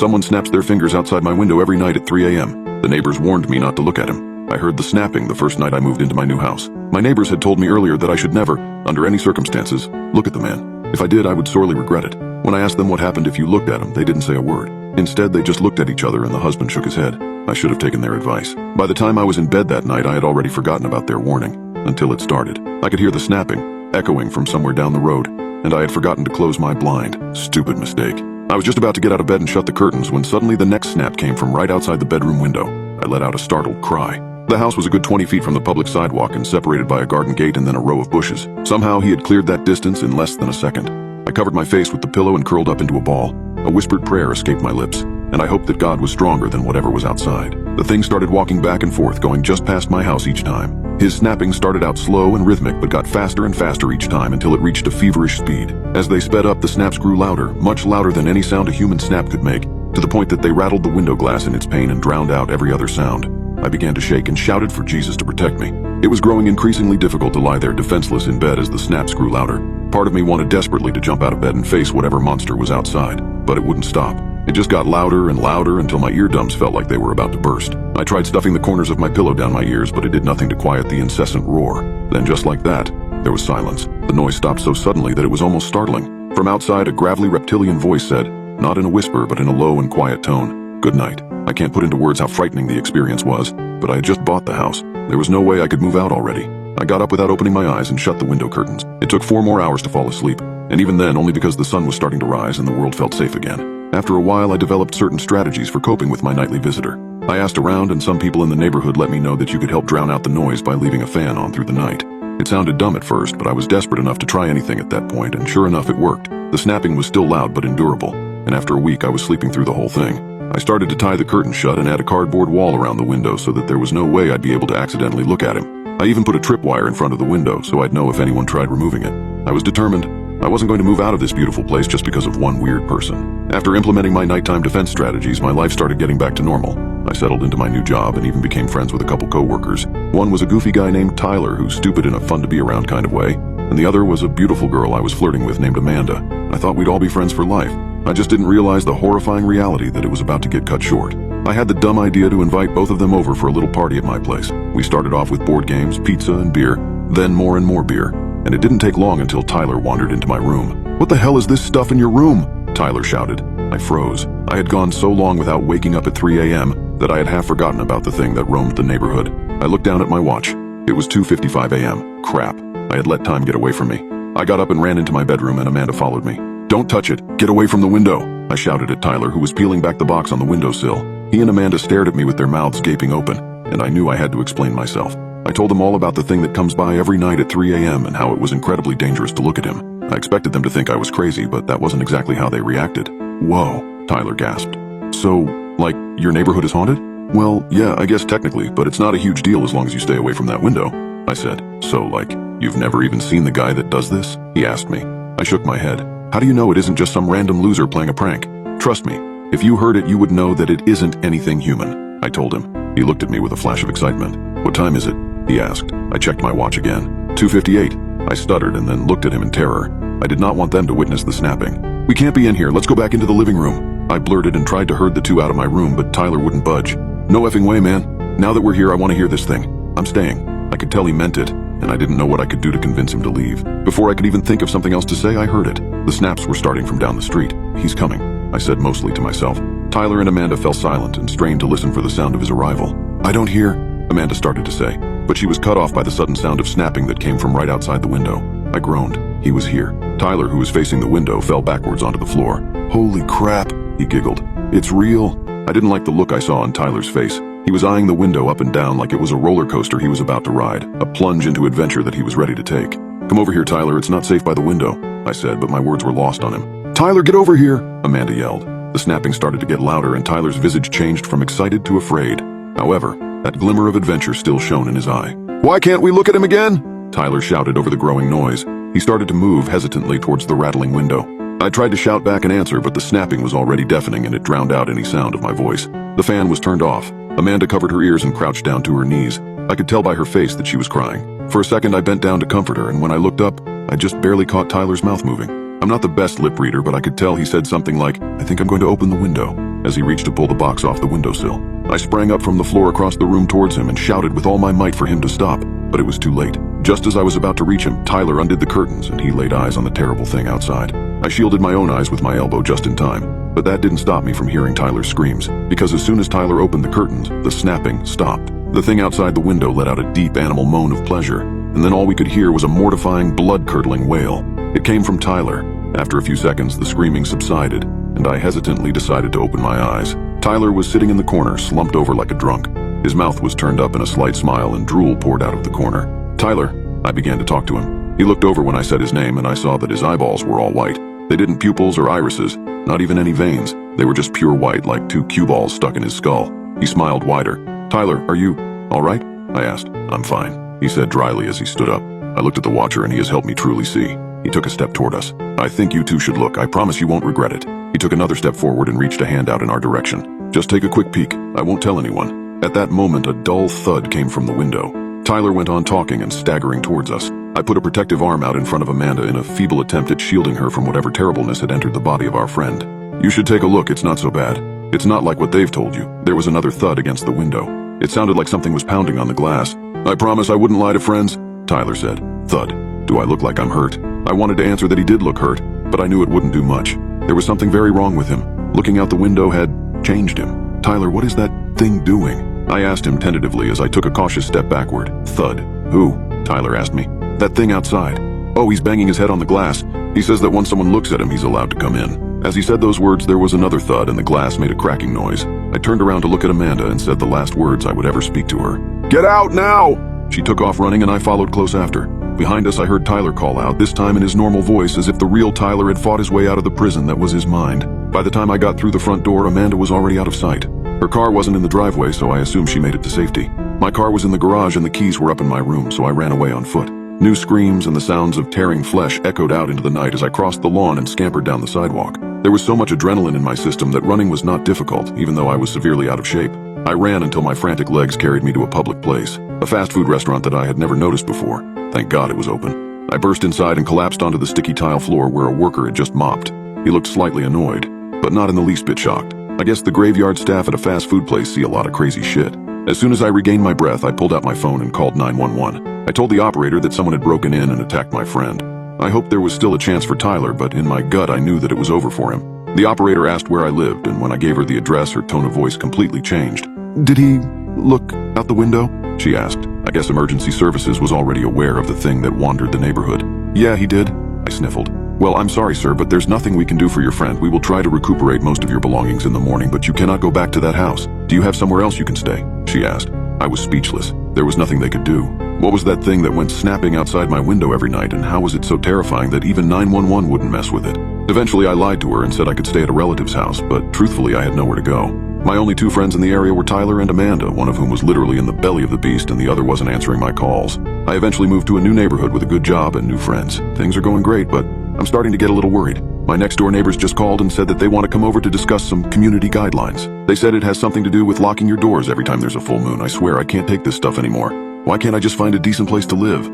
Someone snaps their fingers outside my window every night at 3 a.m. The neighbors warned me not to look at him. I heard the snapping the first night I moved into my new house. My neighbors had told me earlier that I should never, under any circumstances, look at the man. If I did, I would sorely regret it. When I asked them what happened if you looked at him, they didn't say a word. Instead, they just looked at each other and the husband shook his head. I should have taken their advice. By the time I was in bed that night, I had already forgotten about their warning. Until it started. I could hear the snapping, echoing from somewhere down the road, and I had forgotten to close my blind. Stupid mistake. I was just about to get out of bed and shut the curtains when suddenly the next snap came from right outside the bedroom window. I let out a startled cry. The house was a good 20 feet from the public sidewalk and separated by a garden gate and then a row of bushes. Somehow he had cleared that distance in less than a second. I covered my face with the pillow and curled up into a ball. A whispered prayer escaped my lips, and I hoped that God was stronger than whatever was outside. The thing started walking back and forth, going just past my house each time. His snapping started out slow and rhythmic, but got faster and faster each time until it reached a feverish speed. As they sped up, the snaps grew louder, much louder than any sound a human snap could make, to the point that they rattled the window glass in its pain and drowned out every other sound. I began to shake and shouted for Jesus to protect me. It was growing increasingly difficult to lie there defenseless in bed as the snaps grew louder. Part of me wanted desperately to jump out of bed and face whatever monster was outside, but it wouldn't stop. It just got louder and louder until my eardrums felt like they were about to burst. I tried stuffing the corners of my pillow down my ears, but it did nothing to quiet the incessant roar. Then just like that, there was silence. The noise stopped so suddenly that it was almost startling. From outside, a gravelly reptilian voice said, not in a whisper but in a low and quiet tone, "Good night." I can't put into words how frightening the experience was, but I had just bought the house. There was no way I could move out already. I got up without opening my eyes and shut the window curtains. It took 4 more hours to fall asleep, and even then only because the sun was starting to rise and the world felt safe again. After a while, I developed certain strategies for coping with my nightly visitor. I asked around, and some people in the neighborhood let me know that you could help drown out the noise by leaving a fan on through the night. It sounded dumb at first, but I was desperate enough to try anything at that point, and sure enough, it worked. The snapping was still loud but endurable, and after a week, I was sleeping through the whole thing. I started to tie the curtain shut and add a cardboard wall around the window so that there was no way I'd be able to accidentally look at him. I even put a tripwire in front of the window so I'd know if anyone tried removing it. I was determined. I wasn't going to move out of this beautiful place just because of one weird person. After implementing my nighttime defense strategies, my life started getting back to normal. I settled into my new job and even became friends with a couple co-workers. One was a goofy guy named Tyler who's stupid in a fun-to-be-around kind of way, and the other was a beautiful girl I was flirting with named Amanda. I thought we'd all be friends for life. I just didn't realize the horrifying reality that it was about to get cut short. I had the dumb idea to invite both of them over for a little party at my place. We started off with board games, pizza, and beer, then more and more beer. And it didn't take long until Tyler wandered into my room. "What the hell is this stuff in your room?" Tyler shouted. I froze. I had gone so long without waking up at 3 a.m. that I had half forgotten about the thing that roamed the neighborhood. I looked down at my watch. It was 2:55 a.m. Crap. I had let time get away from me. I got up and ran into my bedroom and Amanda followed me. "Don't touch it. Get away from the window," I shouted at Tyler, who was peeling back the box on the windowsill. He and Amanda stared at me with their mouths gaping open, and I knew I had to explain myself. I told them all about the thing that comes by every night at 3 a.m. and how it was incredibly dangerous to look at him. I expected them to think I was crazy, but that wasn't exactly how they reacted. "Whoa," Tyler gasped. "So, like, your neighborhood is haunted?" "Well, yeah, I guess technically, but it's not a huge deal as long as you stay away from that window," I said. "So, like, you've never even seen the guy that does this?" he asked me. I shook my head. "How do you know it isn't just some random loser playing a prank?" "Trust me, if you heard it, you would know that it isn't anything human," I told him. He looked at me with a flash of excitement. "What time is it?" he asked. I checked my watch again. 2:58. I stuttered and then looked at him in terror. I did not want them to witness the snapping. "We can't be in here. Let's go back into the living room," I blurted and tried to herd the two out of my room, but Tyler wouldn't budge. "No effing way, man. Now that we're here, I want to hear this thing. I'm staying." I could tell he meant it, and I didn't know what I could do to convince him to leave. Before I could even think of something else to say, I heard it. The snaps were starting from down the street. "He's coming," I said mostly to myself. Tyler and Amanda fell silent and strained to listen for the sound of his arrival. "I don't hear," Amanda started to say, but she was cut off by the sudden sound of snapping that came from right outside the window. I groaned. He was here. Tyler, who was facing the window, fell backwards onto the floor. "Holy crap," he giggled. "It's real." I didn't like the look I saw on Tyler's face. He was eyeing the window up and down like it was a roller coaster he was about to ride, a plunge into adventure that he was ready to take. "Come over here, Tyler. It's not safe by the window," I said, but my words were lost on him. "Tyler, get over here," Amanda yelled. The snapping started to get louder and Tyler's visage changed from excited to afraid. However, that glimmer of adventure still shone in his eye. "Why can't we look at him again?" Tyler shouted over the growing noise. He started to move hesitantly towards the rattling window. I tried to shout back an answer, but the snapping was already deafening and it drowned out any sound of my voice. The fan was turned off. Amanda covered her ears and crouched down to her knees. I could tell by her face that she was crying. For a second, I bent down to comfort her, and when I looked up, I just barely caught Tyler's mouth moving. I'm not the best lip reader, but I could tell he said something like, "I think I'm going to open the window." as he reached to pull the box off the windowsill. I sprang up from the floor across the room towards him and shouted with all my might for him to stop, but it was too late. Just as I was about to reach him, Tyler undid the curtains and he laid eyes on the terrible thing outside. I shielded my own eyes with my elbow just in time, but that didn't stop me from hearing Tyler's screams, because as soon as Tyler opened the curtains, the snapping stopped. The thing outside the window let out a deep animal moan of pleasure, and then all we could hear was a mortifying, blood-curdling wail. It came from Tyler. After a few seconds, the screaming subsided, and I hesitantly decided to open my eyes. Tyler was sitting in the corner, slumped over like a drunk. His mouth was turned up in a slight smile and drool poured out of the corner. "Tyler," I began to talk to him. He looked over when I said his name, and I saw that his eyeballs were all white. They didn't pupils or irises, not even any veins. They were just pure white, like two cue balls stuck in his skull. He smiled wider. "Tyler, are you all right?" I asked. "I'm fine," he said dryly as he stood up. I looked at the watcher and he has helped me truly see. He took a step toward us. "I think you two should look. I promise you won't regret it." He took another step forward and reached a hand out in our direction. "Just take a quick peek. I won't tell anyone." At that moment, a dull thud came from the window. Tyler went on talking and staggering towards us. I put a protective arm out in front of Amanda in a feeble attempt at shielding her from whatever terribleness had entered the body of our friend. "You should take a look. It's not so bad. It's not like what they've told you." There was another thud against the window. It sounded like something was pounding on the glass. "I promise I wouldn't lie to friends," Tyler said. Thud. "Do I look like I'm hurt?" I wanted to answer that he did look hurt, but I knew it wouldn't do much. There was something very wrong with him. Looking out the window had changed him. "Tyler, what is that thing doing?" I asked him tentatively as I took a cautious step backward. Thud. "Who?" Tyler asked me. "That thing outside. Oh, he's banging his head on the glass. He says that once someone looks at him, he's allowed to come in." As he said those words, there was another thud and the glass made a cracking noise. I turned around to look at Amanda and said the last words I would ever speak to her. "Get out now!" She took off running and I followed close after. Behind us I heard Tyler call out, this time in his normal voice, as if the real Tyler had fought his way out of the prison that was his mind. By the time I got through the front door, Amanda was already out of sight. Her car wasn't in the driveway, so I assumed she made it to safety. My car was in the garage and the keys were up in my room, so I ran away on foot. New screams and the sounds of tearing flesh echoed out into the night as I crossed the lawn and scampered down the sidewalk. There was so much adrenaline in my system that running was not difficult, even though I was severely out of shape. I ran until my frantic legs carried me to a public place, a fast food restaurant that I had never noticed before. Thank God it was open. I burst inside and collapsed onto the sticky tile floor where a worker had just mopped. He looked slightly annoyed, but not in the least bit shocked. I guess the graveyard staff at a fast food place see a lot of crazy shit. As soon as I regained my breath, I pulled out my phone and called 911. I told the operator that someone had broken in and attacked my friend. I hoped there was still a chance for Tyler, but in my gut I knew that it was over for him. The operator asked where I lived, and when I gave her the address, her tone of voice completely changed. "Did he look out the window?" she asked. I guess emergency services was already aware of the thing that wandered the neighborhood. "Yeah, he did," I sniffled. "Well, I'm sorry, sir, but there's nothing we can do for your friend. We will try to recuperate most of your belongings in the morning, but you cannot go back to that house. Do you have somewhere else you can stay?" she asked. I was speechless. There was nothing they could do. What was that thing that went snapping outside my window every night, and how was it so terrifying that even 911 wouldn't mess with it? Eventually, I lied to her and said I could stay at a relative's house, but truthfully, I had nowhere to go. My only two friends in the area were Tyler and Amanda, one of whom was literally in the belly of the beast and the other wasn't answering my calls. I eventually moved to a new neighborhood with a good job and new friends. Things are going great, but I'm starting to get a little worried. My next-door neighbors just called and said that they want to come over to discuss some community guidelines. They said it has something to do with locking your doors every time there's a full moon. I swear I can't take this stuff anymore. Why can't I just find a decent place to live?